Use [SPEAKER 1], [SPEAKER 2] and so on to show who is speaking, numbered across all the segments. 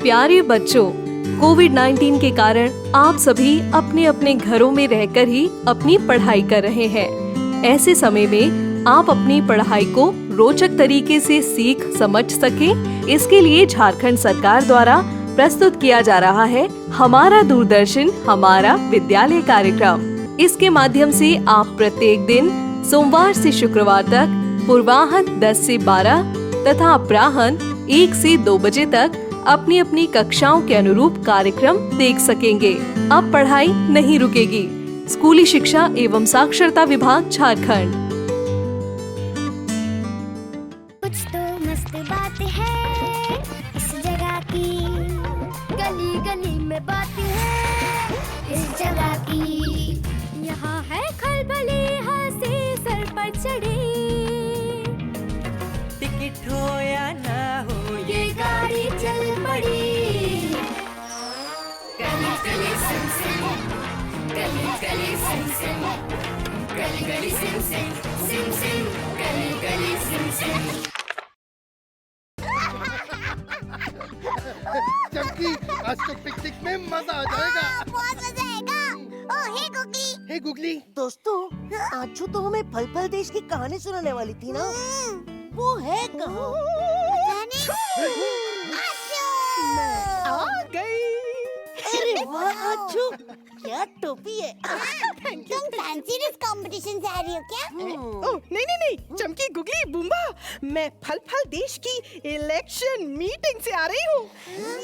[SPEAKER 1] प्यारे बच्चों, कोविड-19 के कारण आप सभी अपने अपने घरों में रहकर ही अपनी पढ़ाई कर रहे हैं। ऐसे समय में आप अपनी पढ़ाई को रोचक तरीके से सीख समझ सकें, इसके लिए झारखंड सरकार द्वारा प्रस्तुत किया जा रहा है हमारा दूरदर्शन हमारा विद्यालय कार्यक्रम। इसके माध्यम से आप प्रत्येक दिन सोमवार से शुक्रवार तक पूर्वाह्न 10 से 12 तथा अपराह्न 1 से 2 बजे तक अपनी अपनी कक्षाओं के अनुरूप कार्यक्रम देख सकेंगे। अब पढ़ाई नहीं रुकेगी। स्कूली शिक्षा एवं साक्षरता विभाग झारखंड।
[SPEAKER 2] कुछ तो मस्त बात है इस जगह की, गली गली में बात है इस जगह की। यहाँ है खलबली हंसी सर पर चढ़ी,
[SPEAKER 3] टिकट हो या ना हो
[SPEAKER 2] ये गाड़ी चल पड़ी।
[SPEAKER 3] गली Galli Sim Sim, Galli Galli Sim Sim, Galli Galli Sim SIM, SIM Sim, Galli Galli Sim SIM.
[SPEAKER 4] चमकी, आज तो पिकनिक में मजा आ जाएगा।
[SPEAKER 2] बहुत मजा आएगा। ओ हे गुगली।
[SPEAKER 4] हे गुगली,
[SPEAKER 5] दोस्तों, आजू तो हमें फल फल देश की कहानी सुनाने वाली थी ना, वो है कहाँ?
[SPEAKER 3] आ गई।
[SPEAKER 5] अरे वाह आजू, क्या टोपी है।
[SPEAKER 2] तुम फैंसी ड्रेस कंपटीशन से आ रही हो क्या?
[SPEAKER 3] ओह नहीं नहीं नहीं, चमकी गुगली बुम्बा, मैं फल फल देश की इलेक्शन मीटिंग से आ रही हूँ।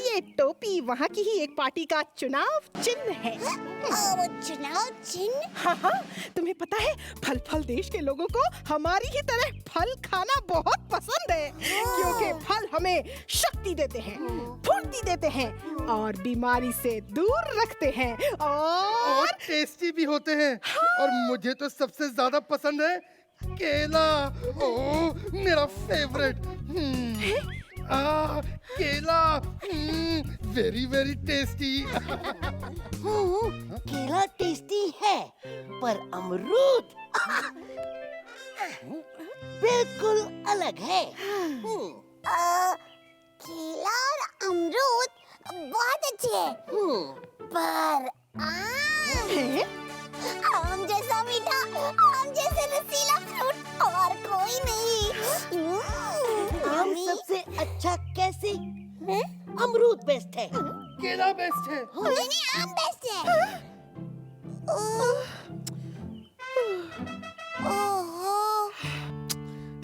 [SPEAKER 3] ये टोपी वहाँ की ही एक पार्टी का चुनाव चिन्ह है।
[SPEAKER 2] वो चुनाव चिन्ह?
[SPEAKER 3] हाँ हाँ, तुम्हें पता है फल फल देश के लोगों को हमारी ही तरह फल खाना बहुत पसंद है, क्योंकि फल हमें शक्ति देते हैं, फुर्ती देते हैं और बीमारी से दूर रखते हैं और
[SPEAKER 4] टेस्टी भी होते हैं। और मुझे तो सबसे ज्यादा पसंद है केला। ओह, मेरा फेवरेट। केला, वेरी वेरी टेस्टी।
[SPEAKER 5] केला टेस्टी है, पर अमरूद बिल्कुल अलग है।
[SPEAKER 2] केला और अमरूद बहुत अच्छे हैं, पर आम जैसा मीठा, आम जैसे रसीला फ्रूट और कोई नहीं।
[SPEAKER 5] आम सबसे अच्छा कैसे? अमरूद बेस्ट है।
[SPEAKER 4] केला बेस्ट है।
[SPEAKER 2] नहीं नहीं, आम बेस्ट है। ओहो,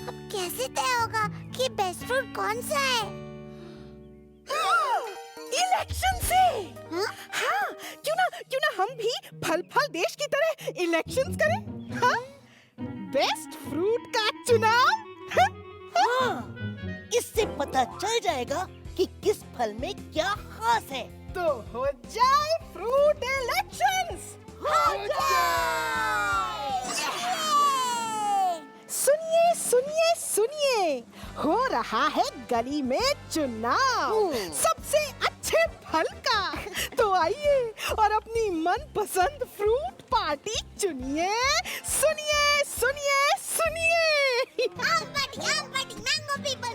[SPEAKER 2] अब कैसे तय होगा कि बेस्ट फ्रूट कौन सा है?
[SPEAKER 3] इलेक्शन से। हाँ, क्यों ना हम भी फल फल देश की तरह इलेक्शंस करें? हाँ, बेस्ट फ्रूट का चुनाव।
[SPEAKER 5] हाँ, इससे पता चल जाएगा कि किस फल में क्या खास है।
[SPEAKER 3] तो हो जाए फ्रूट इलेक्शंस। सुनिए सुनिए सुनिए, हो रहा है गली में चुनाव सबसे अच्छे फल का। तो आइए और अपनी मनपसंद फ्रूट पार्टी चुनिए। सुनिए सुनिए सुनिए।
[SPEAKER 2] आम पार्टी, मैंगो पीपल,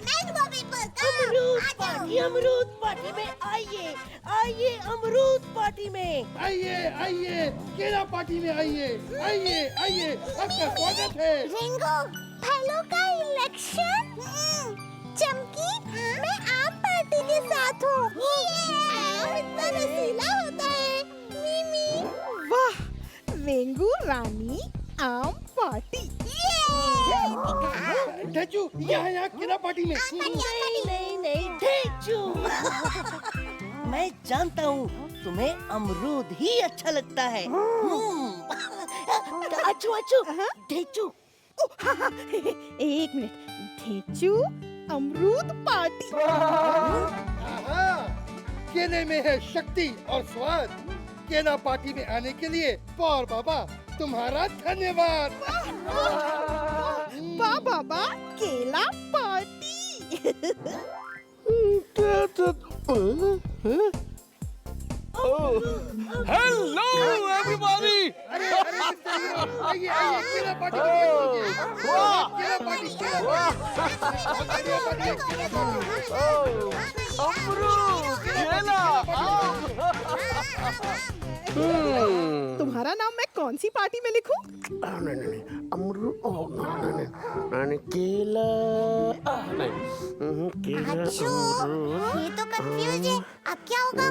[SPEAKER 5] अमरूद पार्टी में आइए, आइए अमरूद पार्टी में।
[SPEAKER 4] आइए आइए, केला पार्टी में आइए, आइए आइए, आपका स्वागत है।
[SPEAKER 2] रिंगो, फलों का इलेक्शन? चमकी, मैं आम पार्टी के साथ हूँ। आम इतना रसीला होता है। मिमी।
[SPEAKER 3] वाह, रेंगू रानी आम पार्टी।
[SPEAKER 4] ढेचू, यहाँ केला पार्टी में।
[SPEAKER 5] नहीं ढेचू। मैं जानता हूँ तुम्हें अमरूद ही अच्छा लगता है। अच्छू ढेचू।
[SPEAKER 3] एक मिनट, ढेचू अमरूद पार्टी।
[SPEAKER 4] केले में है शक्ति और स्वाद। केला पार्टी में आने के लिए पौर बाबा तुम्हारा धन्यवाद।
[SPEAKER 3] बाबा केला पार्टी।
[SPEAKER 6] Hello, everybody!
[SPEAKER 4] अरे आइए आइए, केला पार्टी में आइए। केला पार्टी, केला पार्टी।
[SPEAKER 6] अमरूद,
[SPEAKER 3] तुम्हारा नाम मैं कौन सी पार्टी में लिखूं?
[SPEAKER 7] नहीं अमरूद नहीं केला नहीं केला
[SPEAKER 2] अच्छू, ये तो कंफ्यूज है। अब क्या होगा?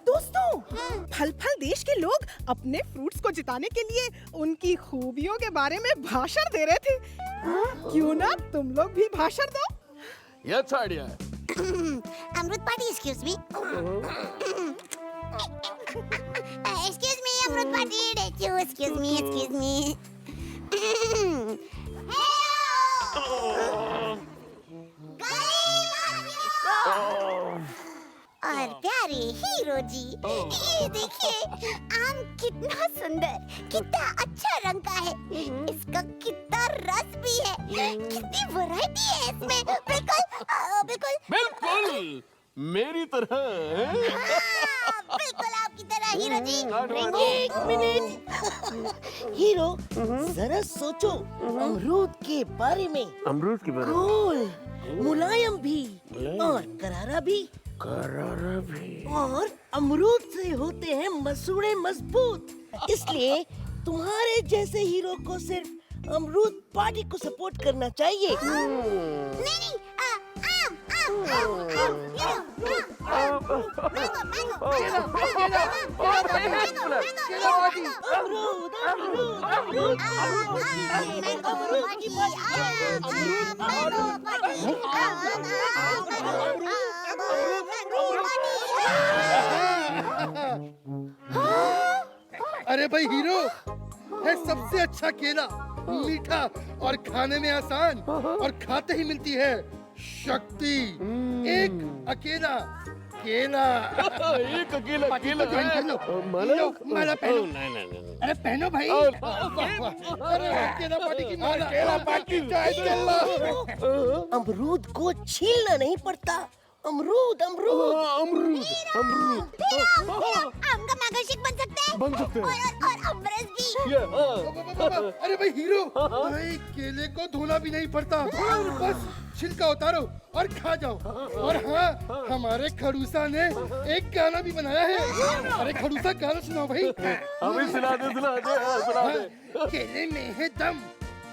[SPEAKER 3] दोस्तों, फल फल देश के लोग अपने फ्रूट्स को जिताने के लिए उनकी खूबियों के बारे में भाषण दे रहे थे। क्यों ना तुम लोग भी भाषण दो?
[SPEAKER 6] ये अच्छा आइडिया है।
[SPEAKER 2] अमरूद party, excuse me. Excuse me, अमरूद पार्टी, एक्सक्यूज मी। और प्यारे हीरो जी, ये देखिए आम कितना सुंदर, कितना अच्छा रंग का है। इसका कितना रस भी है, कितनी वैरायटी है इसमें। बिल्कुल
[SPEAKER 6] बिल्कुल मेरी तरह।
[SPEAKER 2] बिल्कुल आपकी तरह हीरो जी।
[SPEAKER 5] एक मिनट हीरो, जरा सोचो अमरूद के बारे में।
[SPEAKER 7] अमरूद की बात
[SPEAKER 5] गोल, मुलायम भी और करारा भी। और अमरूद से होते हैं मसूड़े मजबूत। इसलिए तुम्हारे जैसे हीरो को सिर्फ अमरूद पार्टी को सपोर्ट करना चाहिए।
[SPEAKER 2] नहीं,
[SPEAKER 4] अरे भाई हीरो, है सबसे अच्छा केला, मीठा और खाने में आसान, और खाते ही मिलती है शक्ति। एक अकेला केला।
[SPEAKER 6] एक अकेला केला है।
[SPEAKER 4] माला पहनो। अरे पहनो भाई। अरे केला पार्टी की माला। केला पार्टी
[SPEAKER 5] अमरूद को छीलना नहीं पड़ता। अमरूद अमरूद
[SPEAKER 6] अमरूद
[SPEAKER 2] आम का मैंगोशेक बन सकते हैं। और अमरस भी।
[SPEAKER 4] अरे भाई हीरो, भाई केले को धोना भी नहीं पड़ता, बस छिलका उतारो और खा जाओ। और हाँ, हमारे खड़ूसा ने एक गाना भी बनाया है। अरे खड़ूसा, गाना सुनाओ भाई।
[SPEAKER 6] अभी सुना दे।
[SPEAKER 4] केले में है दम,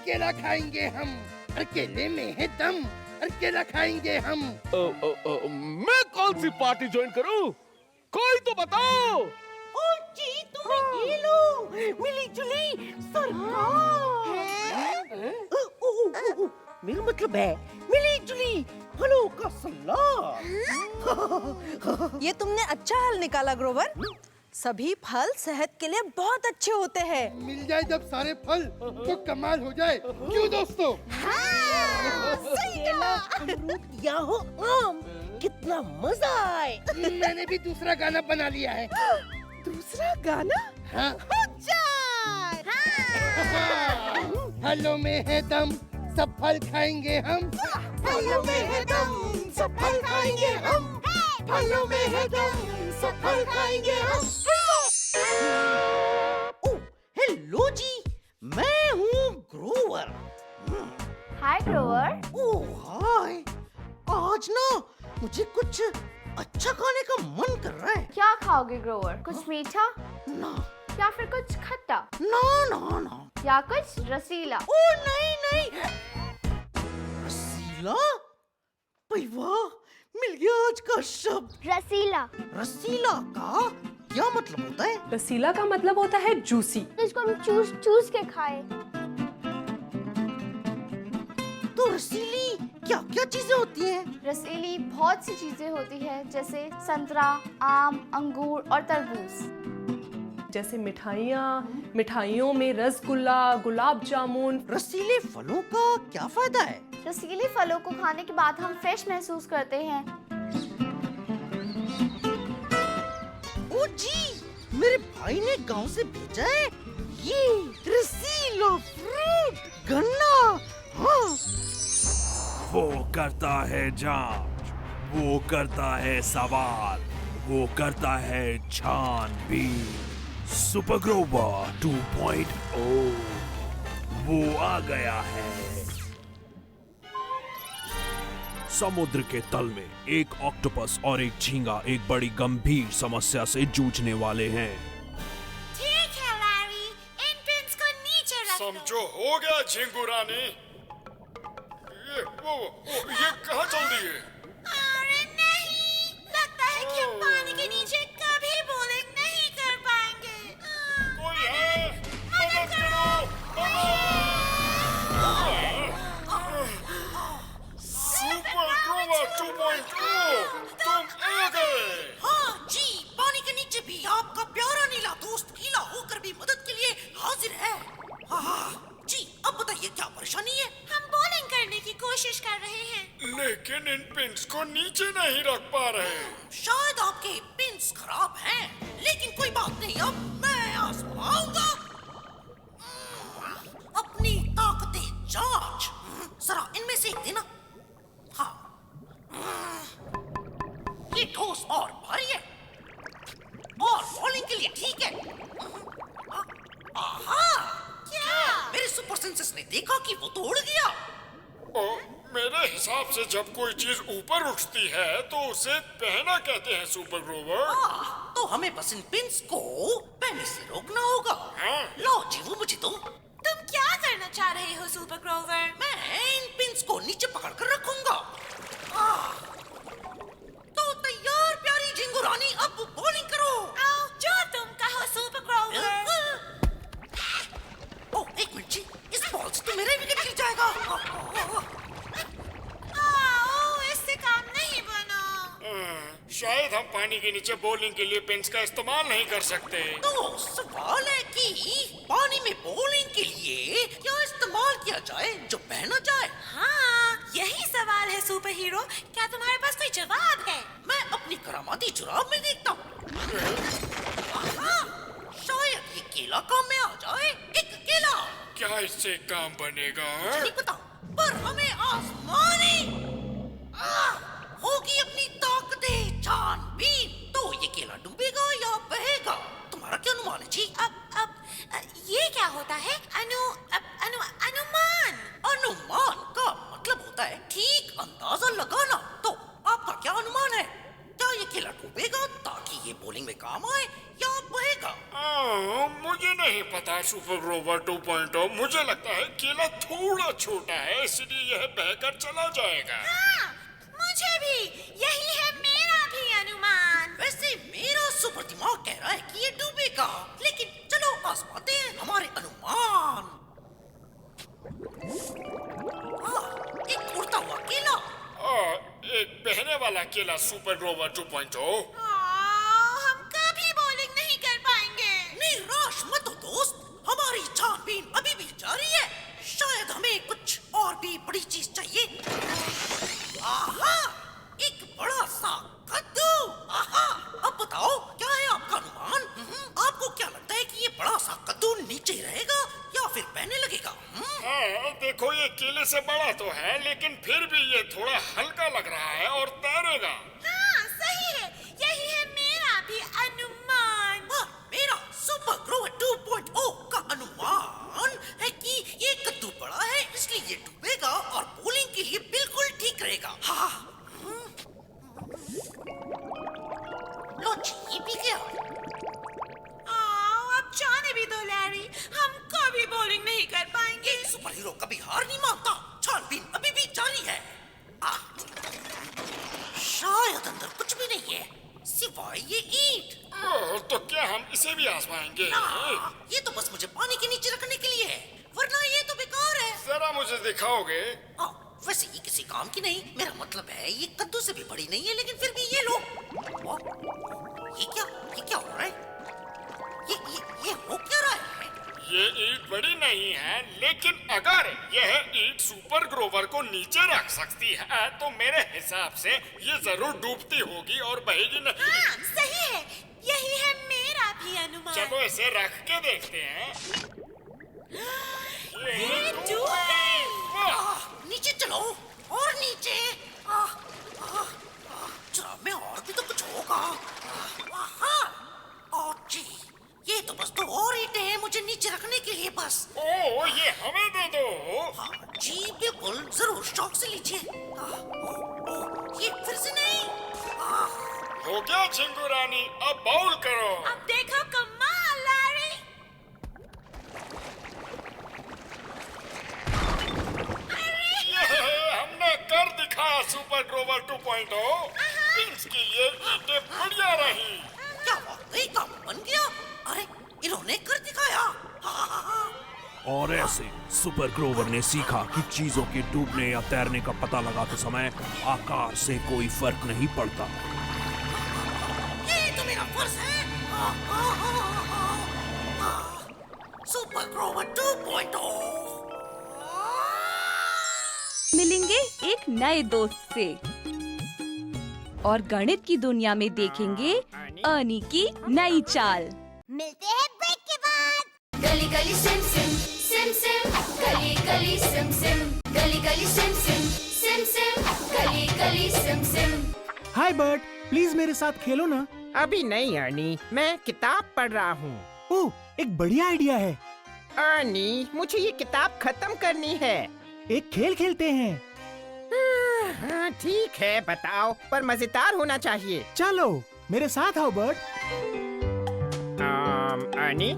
[SPEAKER 4] केला खाएंगे हम। अरे केले में है दम, अरे केला खाएंगे हम।
[SPEAKER 6] मैं कौन सी पार्टी ज्वाइन करूं? कोई तो बताओ।
[SPEAKER 5] जी तुम्हें ये लो, मिली जुली सरकार। मेरा मतलब है मिली जुली फलों का सलाद।
[SPEAKER 8] ये तुमने अच्छा हल निकाला ग्रोवर। सभी फल सेहत के लिए बहुत अच्छे होते हैं।
[SPEAKER 4] मिल जाए जब सारे फल तो कमाल हो जाए, क्यों दोस्तों?
[SPEAKER 5] केला, अमरूद या हो आम, कितना मजा आए।
[SPEAKER 4] मैंने भी दूसरा गाना बना लिया है।
[SPEAKER 3] दूसरा गाना?
[SPEAKER 4] हाँ। फलों में है दम, सब फल खाएंगे हम।
[SPEAKER 3] फलों में है दम, सब फल खाएंगे हम। फलों में है दम, सब फल खाएंगे हम।
[SPEAKER 5] हेलो जी, मैं हूँ ग्रोवर।
[SPEAKER 2] हाय ग्रोवर।
[SPEAKER 5] ओह हाय, आज ना मुझे कुछ अच्छा खाने का मन कर रहा है।
[SPEAKER 9] क्या खाओगे ग्रोवर? कुछ मीठा
[SPEAKER 5] ना
[SPEAKER 9] या फिर कुछ खट्टा
[SPEAKER 5] ना ना ना,
[SPEAKER 9] या कुछ रसीला?
[SPEAKER 5] ओ नहीं, रसीला? भाई वाह, मिल गया आज का शब्द।
[SPEAKER 2] रसीला।
[SPEAKER 5] रसीला का क्या मतलब होता है?
[SPEAKER 1] रसीला का मतलब होता है जूसी।
[SPEAKER 2] इसको हम चूस के खाए।
[SPEAKER 5] तो रसीली क्या क्या चीजें होती हैं?
[SPEAKER 9] रसीली बहुत सी चीजें होती है, जैसे संतरा, आम, अंगूर और तरबूज।
[SPEAKER 1] जैसे मिठाइयों में रसगुल्ला, गुलाब जामुन।
[SPEAKER 5] रसीले फलों का क्या फायदा है?
[SPEAKER 9] रसीले फलों को खाने के बाद हम फ्रेश महसूस करते हैं।
[SPEAKER 5] ओ जी, मेरे भाई ने गांव से भेजा है ये रसीला फ्रूट, गन्ना। हाँ।
[SPEAKER 10] वो करता है जांच, वो करता है सवाल, वो करता है छानबीन। सुपर ग्रोवर 2.0 वो आ गया है। समुद्र के तल में एक ऑक्टोपस और एक झींगा एक बड़ी गंभीर समस्या से जूझने वाले हैं।
[SPEAKER 2] ठीक है लैरी, इन पिन्स को नीचे रख दो।
[SPEAKER 6] समझो हो गया झिंगू रानी। ये कहाँ चल रही है?
[SPEAKER 2] अरे नहीं, लगता है कि हम पानी के नीचे कभी बॉलिंग नहीं कर पाएंगे।
[SPEAKER 6] कोई है? मदद करो! सुपर ग्रोवर 2.0 तुम आ गए।
[SPEAKER 5] हाँ जी, पानी के नीचे भी आपका प्यारा नीला दोस्त गीला होकर भी मदद के लिए हाजिर है। हाँ जी, अब बताइए क्या परेशानी है?
[SPEAKER 2] हम बॉलिंग करने की कोशिश कर रहे हैं।
[SPEAKER 6] लेकिन इन पिन्स को नीचे नहीं रख पा रहे।
[SPEAKER 5] शायद आपके पिन्स खराब हैं, लेकिन कोई बात नहीं, अब मैं आजमाऊंगा अपनी ताकतें जांच। जरा इनमें से एक देना। हाँ, ये ठोस और भारी है और बॉलिंग के लिए ठीक है। आहा, क्या मेरे सुपर सेंसेस ने देखा कि वो तोड़ गया।
[SPEAKER 6] मेरे हिसाब से जब कोई चीज ऊपर उठती है तो उसे बहना कहते हैं सुपर ग्रोवर।
[SPEAKER 5] तो हमें बस इन पिन्स को बहने से रोकना होगा।
[SPEAKER 6] हाँ।
[SPEAKER 5] लो जी, वो मुझे दो।
[SPEAKER 2] तुम क्या करना चाह रहे हो सुपर ग्रोवर?
[SPEAKER 5] मैं इन पिन्स को नीचे पकड़ कर रखूंगा। तो तैयार प्यारी झिंगू रानी, अब बॉलिंग करो।
[SPEAKER 2] आओ, जो तुम कहो सुपर ग्रोवर।
[SPEAKER 5] ओह, एक मिनट जी, इस बॉल से तो मेरा विकेट गिर जाएगा।
[SPEAKER 2] आओ, इससे काम नहीं बना।
[SPEAKER 6] शायद हम पानी के नीचे बॉलिंग के लिए पिन्स का इस्तेमाल नहीं कर सकते।
[SPEAKER 5] तो सवाल है कि पानी में बॉलिंग के लिए क्या इस्तेमाल किया जाए जो बहना जाए?
[SPEAKER 2] हाँ, यही सवाल है सुपर हीरो। क्या तुम्हारे पास कोई जवाब है?
[SPEAKER 5] मैं अपनी करामाती जुराब में देखता हूँ। शायद ये केला काम में आ जाए। एक केला।
[SPEAKER 6] क्या इससे काम बनेगा?
[SPEAKER 5] नहीं पता, पर हमें आसमानी होगी अपनी ताकतें छानबीन। तो ये केला डूबेगा या बहेगा? तुम्हारा क्या अनुमान है जी?
[SPEAKER 2] अब ये क्या होता है? अनुमान।
[SPEAKER 5] अनुमान का मतलब होता है ठीक अंदाजा लगाना। तो आपका क्या अनुमान है? क्या ये केला डूबेगा ताकि ये बॉलिंग में काम आए या बहेगा?
[SPEAKER 6] मुझे नहीं पता सुपर ग्रोवर 2.0। मुझे लगता है केला थोड़ा छोटा है, इसलिए यह बहकर चला जाएगा।
[SPEAKER 2] हाँ, मुझे भी यही है मेरा भी अनुमान।
[SPEAKER 5] वैसे मेरा सुपर दिमाग कह रहा है कि ये डूबेगा, लेकिन चलो आजमाते हैं हमारे अनुमान। एक उड़ता हुआ केला।
[SPEAKER 6] एक बहने वाला केला सुपर ग्रोवर 2.0।
[SPEAKER 2] हम कभी बॉलिंग नहीं कर पाएंगे।
[SPEAKER 5] निराश मत हो दोस्त, हमारी छानबीन अभी भी जारी है। शायद हमें कुछ और भी बड़ी चीज चाहिए। आहा, एक बड़ा सा कद्दू। आहा, अब बताओ क्या है आपका अनुमान? आपको क्या लगता है कि ये बड़ा सा कद्दू नीचे रहेगा या फिर बहने लगेगा?
[SPEAKER 6] हाँ, देखो ये केले से बड़ा तो है, लेकिन फिर भी ये थोड़ा हल्का लग रहा है और तैरेगा।
[SPEAKER 2] हाँ, सही है, यही है मेरा भी अनुमान।
[SPEAKER 5] मेरा सुपर ग्रोवर 2.0 का अनुमान है कि ये कद्दू बड़ा है, इसलिए ये डूबेगा और बॉलिंग के लिए बिल्कुल ठीक रहेगा। हाँ, लो जी, ये भी गया।
[SPEAKER 2] अब जाने भी दो लैरी, हम कभी बॉलिंग नहीं कर पाएंगे।
[SPEAKER 5] सुपर हीरो कभी हार नहीं मानता। छानबीन अभी भी जारी है। शायद अंदर कुछ भी नहीं है सिवाय ये ईंट।
[SPEAKER 6] तो क्या हम इसे भी आजमाएंगे?
[SPEAKER 5] ये तो बस मुझे पानी के नीचे रखने के लिए है, वरना ये तो बेकार है।
[SPEAKER 6] जरा मुझे दिखाओगे?
[SPEAKER 5] वैसे ये किसी काम की नहीं। मेरा मतलब है ये कद्दू से भी बड़ी नहीं है, लेकिन फिर भी ये लो। ये क्या हो रहा है? ये हो क्या रहा है?
[SPEAKER 6] ये ईंट बड़ी नहीं है, लेकिन अगर यह ईंट सुपर ग्रोवर को नीचे रख सकती है तो मेरे हिसाब से ये जरूर डूबती होगी और बहेगी नहीं।
[SPEAKER 2] हाँ, सही है, यही है मेरा भी अनुमान।
[SPEAKER 6] चलो इसे रख के देखते हैं।
[SPEAKER 2] ये डूब गई।
[SPEAKER 5] नीचे चलो और नीचे। जुराब में और भी तो कुछ होगा। जी, ये तो बस दो और ईंटें हैं मुझे नीचे रखने के लिए बस।
[SPEAKER 6] ओह, ये हमें दे दो।
[SPEAKER 5] जी बिल्कुल, जरूर शौक से लीजिए।
[SPEAKER 6] हो गया झिंगू रानी, अब बाउल करो।
[SPEAKER 5] अब देखो कमाल लारी।
[SPEAKER 6] ये हमने कर दिखाया सुपर ग्रोवर 2.0। प्रिंस के लिए ईंटें बढ़िया रही।
[SPEAKER 5] क्या वाकई काम बन गया? अरे इन्होंने कर दिखाया।
[SPEAKER 10] और ऐसे सुपर ग्रोवर ने सीखा कि चीजों के डूबने या तैरने का पता लगाते समय आकार से कोई फर्क नहीं पड़ता।
[SPEAKER 5] ये तो मेरा फर्ज है। सुपर ग्रोवर 2.0।
[SPEAKER 11] मिलेंगे एक नए दोस्त से और गणित की दुनिया में देखेंगे अर्नी की नई चाल।
[SPEAKER 2] मिलते हैं ब्रेक के बाद। गली Galli Sim SIM SIM Sim, Galli Galli Sim Sim, Galli Galli Sim SIM SIM Sim, Galli Galli Sim Sim.
[SPEAKER 12] Hi Bert, please मेरे साथ खेलो ना।
[SPEAKER 13] अभी नहीं अर्नी, मैं किताब पढ़ रहा हूँ।
[SPEAKER 12] ओह, एक बढ़िया आइडिया है।
[SPEAKER 13] अर्नी, मुझे ये किताब खत्म करनी है।
[SPEAKER 12] एक खेल खेलते हैं।
[SPEAKER 13] हाँ, ठीक है, बताओ, पर मजेदार होना चाहिए।
[SPEAKER 12] चलो मेरे साथ आओ बर्ट।
[SPEAKER 13] अर्नी,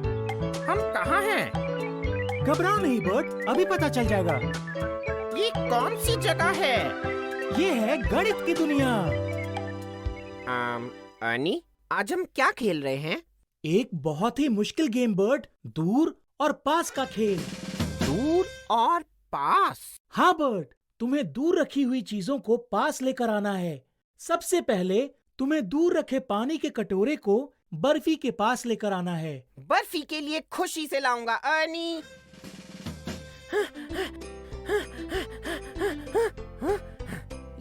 [SPEAKER 13] हम कहाँ हैं?
[SPEAKER 12] घबराओ नहीं बर्ट, अभी पता चल जाएगा।
[SPEAKER 13] ये कौन सी जगह है?
[SPEAKER 12] ये है गणित की दुनिया।
[SPEAKER 13] अर्नी, आज हम क्या खेल रहे हैं?
[SPEAKER 12] एक बहुत ही मुश्किल गेम बर्ट, दूर और पास का खेल।
[SPEAKER 13] दूर और पास?
[SPEAKER 12] हाँ बर्ट, तुम्हें दूर रखी हुई चीजों को पास लेकर आना है। सबसे पहले तुम्हें दूर रखे पानी के कटोरे को बर्फी के पास लेकर आना है।
[SPEAKER 13] बर्फी के लिए खुशी से लाऊंगा अर्नी।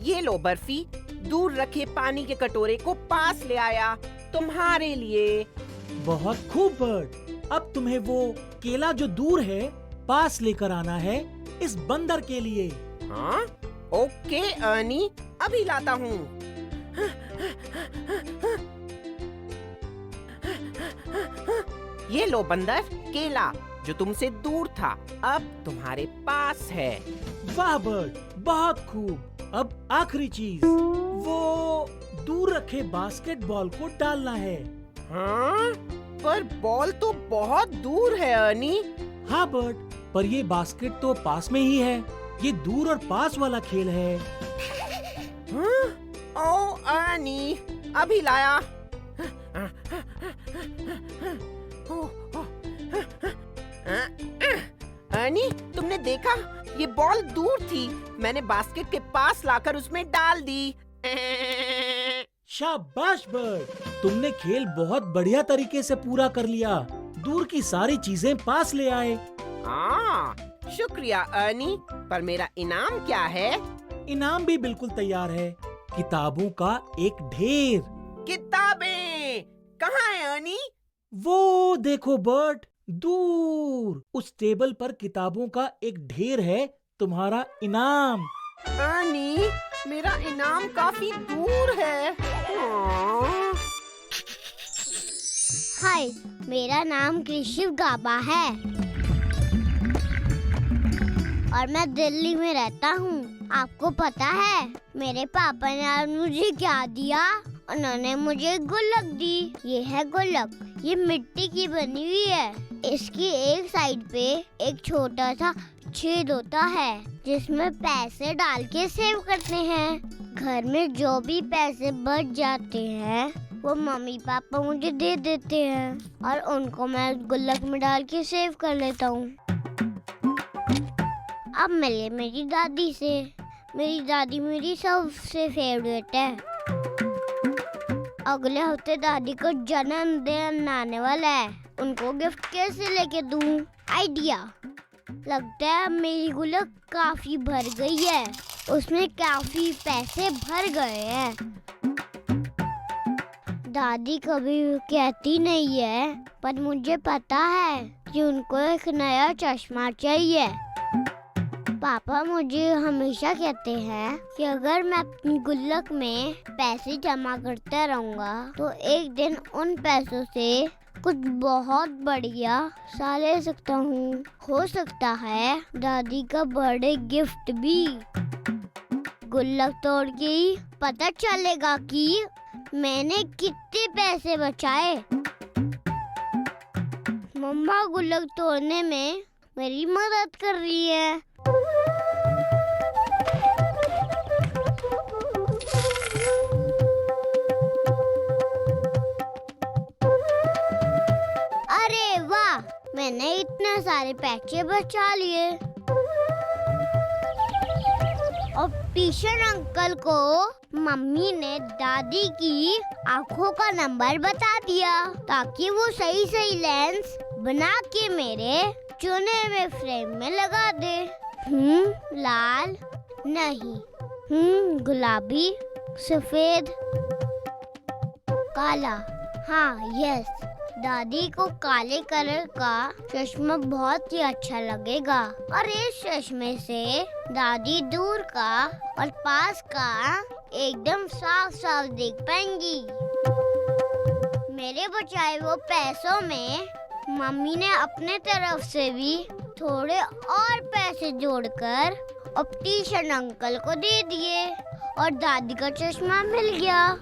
[SPEAKER 13] ये लो बर्फी, दूर रखे पानी के कटोरे को पास ले आया तुम्हारे लिए।
[SPEAKER 12] बहुत खूब बर्ट, अब तुम्हें वो केला जो दूर है पास लेकर आना है इस बंदर के लिए।
[SPEAKER 13] हाँ? ओके अर्नी, अभी लाता हूँ। ये लो बंदर, केला जो तुमसे दूर था अब तुम्हारे पास है।
[SPEAKER 12] वाह बर्ट, बहुत खूब। अब आखिरी चीज, वो दूर रखे बास्केटबॉल को डालना है।
[SPEAKER 13] हाँ? पर बॉल तो बहुत दूर है अर्नी।
[SPEAKER 12] हाँ बर्ट, पर ये बास्केट तो पास में ही है। ये दूर और पास वाला खेल है।
[SPEAKER 13] हाँ? ओ अर्नी, अभी लाया। अर्नी, तुमने देखा? ये बॉल दूर थी, मैंने बास्केट के पास लाकर उसमें डाल दी।
[SPEAKER 12] शाबाश बर्ट, तुमने खेल बहुत बढ़िया तरीके से पूरा कर लिया। दूर की सारी चीजें पास ले आए।
[SPEAKER 13] हाँ, शुक्रिया अर्नी, पर मेरा इनाम क्या है?
[SPEAKER 12] इनाम भी बिल्कुल तैयार है, किताबों का एक ढेर।
[SPEAKER 13] किताबें कहाँ है अर्नी?
[SPEAKER 12] वो देखो बर्ट, दूर उस टेबल पर किताबों का एक ढेर है, तुम्हारा इनाम।
[SPEAKER 13] अर्नी, मेरा इनाम काफी दूर है।
[SPEAKER 2] हाय, मेरा नाम कृषिव गाबा है और मैं दिल्ली में रहता हूँ। आपको पता है मेरे पापा ने आज मुझे क्या दिया? उन्होंने मुझे गुल्लक दी। ये है गुल्लक, ये मिट्टी की बनी हुई है। इसकी एक साइड पे एक छोटा सा छेद होता है जिसमें पैसे डाल के सेव करते हैं। घर में जो भी पैसे बच जाते हैं वो मम्मी पापा मुझे दे देते हैं और उनको मैं गुल्लक में डाल के सेव कर लेता हूँ। अब मिले मेरी दादी से। मेरी दादी मेरी सबसे फेवरेट है। अगले हफ्ते दादी को जन्मदिन आने वाला है। उनको गिफ्ट कैसे लेके दूँ? आइडिया। लगता है मेरी गुल्लक काफी भर गई है, उसमें काफी पैसे भर गए हैं। दादी कभी कहती नहीं है, पर मुझे पता है कि उनको एक नया चश्मा चाहिए। पापा मुझे हमेशा कहते हैं कि अगर मैं अपनी गुल्लक में पैसे जमा करता रहूंगा तो एक दिन उन पैसों से कुछ बहुत बढ़िया सा ले सकता हूँ। हो सकता है दादी का बर्थडे गिफ्ट भी। गुल्लक तोड़ के ही पता चलेगा कि मैंने कितने पैसे बचाए। मम्मा गुल्लक तोड़ने में मेरी मदद कर रही है। अरे वाह, मैंने इतने सारे पैसे बचा लिए। और ट्यूशन अंकल को मम्मी ने दादी की आंखों का नंबर बता दिया ताकि वो सही सही लेंस बना के मेरे चुने हुए फ्रेम में लगा दे। लाल नहीं, गुलाबी, सफेद, काला। हाँ यस, दादी को काले कलर का चश्मा बहुत ही अच्छा लगेगा और इस चश्मे से दादी दूर का और पास का एकदम साफ साफ देख पाएंगी। मेरे बचाए वो पैसों में मम्मी ने अपने तरफ से भी थोड़े और पैसे जोड़कर ऑप्टिशियन अंकल को दे दिए और दादी का चश्मा मिल गया।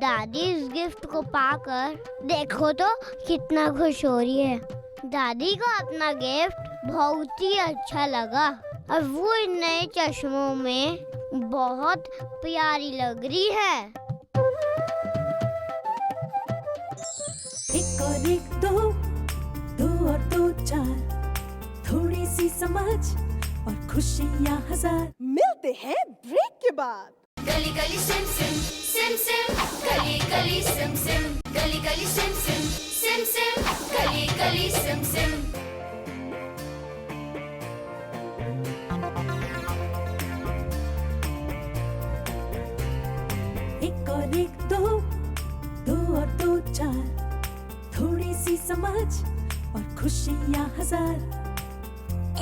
[SPEAKER 2] दादी इस गिफ्ट को पाकर देखो तो कितना खुश हो रही है। दादी को अपना गिफ्ट बहुत ही अच्छा लगा और वो इन नए चश्मों में बहुत प्यारी लग रही है।
[SPEAKER 14] एक और एक दो, दो और दो चार, थोड़ी सी समझ और खुशियाँ हजार।
[SPEAKER 3] मिलते हैं ब्रेक के बाद।
[SPEAKER 2] गली Galli Sim SIM SIM Sim, Galli Galli Sim Sim, Galli Galli Sim SIM SIM Sim, Galli Galli Sim SIM.
[SPEAKER 14] एक और एक दो, दो और दो चार, थोड़ी सी समझ और खुशियाँ हजार।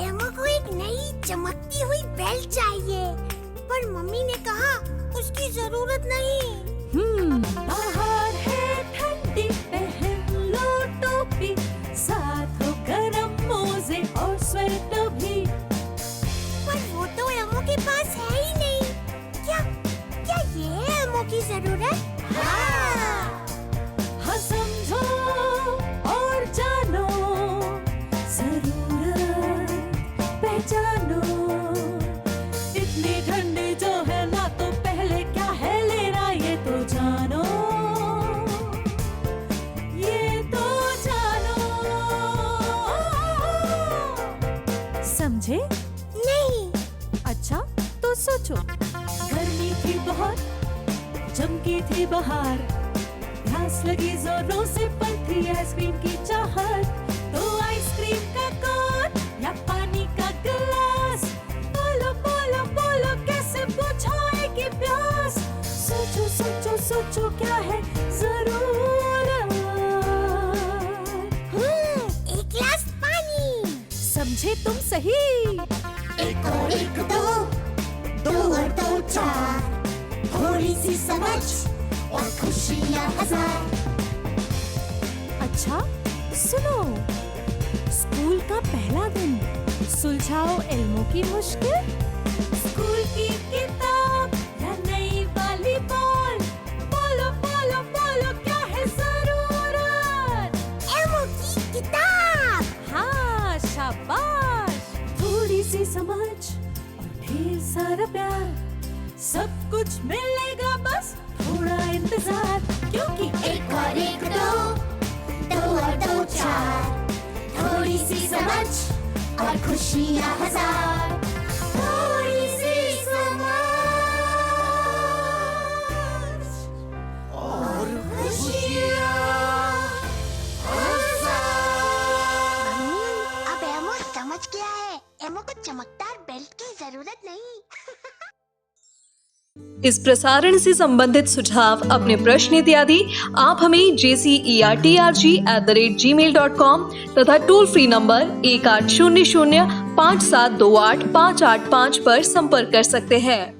[SPEAKER 2] एम्मा को एक नई चमकती हुई बेल्ट चाहिए, पर मम्मी ने कहा उसकी जरूरत नहीं।
[SPEAKER 14] बाहर है ठंडी, पहन लो टोपी, साथ हो गरम मोजे और स्वेटर भी।
[SPEAKER 2] पर वो तो एम्मा के पास है ही नहीं। क्या ये है एम्मा की जरूरत? हाँ
[SPEAKER 14] समझो और जानो, जरूरत पहचानो। इतनी ठंडी जो है ना, तो पहले क्या है लेना ये तो जानो, ये तो जानो। समझे?
[SPEAKER 2] नहीं।
[SPEAKER 14] अच्छा तो सोचो। गर्मी थी बहुत, चमकी थी बाहर, प्यास लगी जोरों से, पर थी आइसक्रीम की चाहत। तो आइसक्रीम का कोन या पानी का गिलास, बोलो बोलो बोलो कैसे बुझाएगी प्यास। सोचो सोचो सोचो क्या है जरूरत।
[SPEAKER 2] एक गिलास पानी।
[SPEAKER 14] समझे तुम सही।
[SPEAKER 2] एक और एक दो, दो और दो चार, थोड़ी सी समझ और खुशियाँ हजार।
[SPEAKER 14] अच्छा सुनो, स्कूल का पहला दिन, सुलझाओ इल्मों की मुश्किल। स्कूल की किताब या नई वाली बॉल, बोलो बोलो बोलो क्या है जरूरत।
[SPEAKER 2] एल्मो की किताब।
[SPEAKER 14] हाँ शाबाश। थोड़ी सी समझ और ढेर सारा प्यार, सब कुछ मिलेगा बस थोड़ा इंतजार। क्योंकि
[SPEAKER 2] एक और एक दो, दो और दो चार, थोड़ी सी समझ और खुशियाँ हजार। थोड़ी सी समझ और खुशियाँ हजार। अब एमो समझ गया है, एमो को चमकदार बेल्ट की जरूरत नहीं।
[SPEAKER 1] इस प्रसारण से संबंधित सुझाव, अपने प्रश्न इत्यादि आप हमें jcerg@gmail.com तथा टोल फ्री नंबर 1800 5728 585 पर संपर्क कर सकते हैं।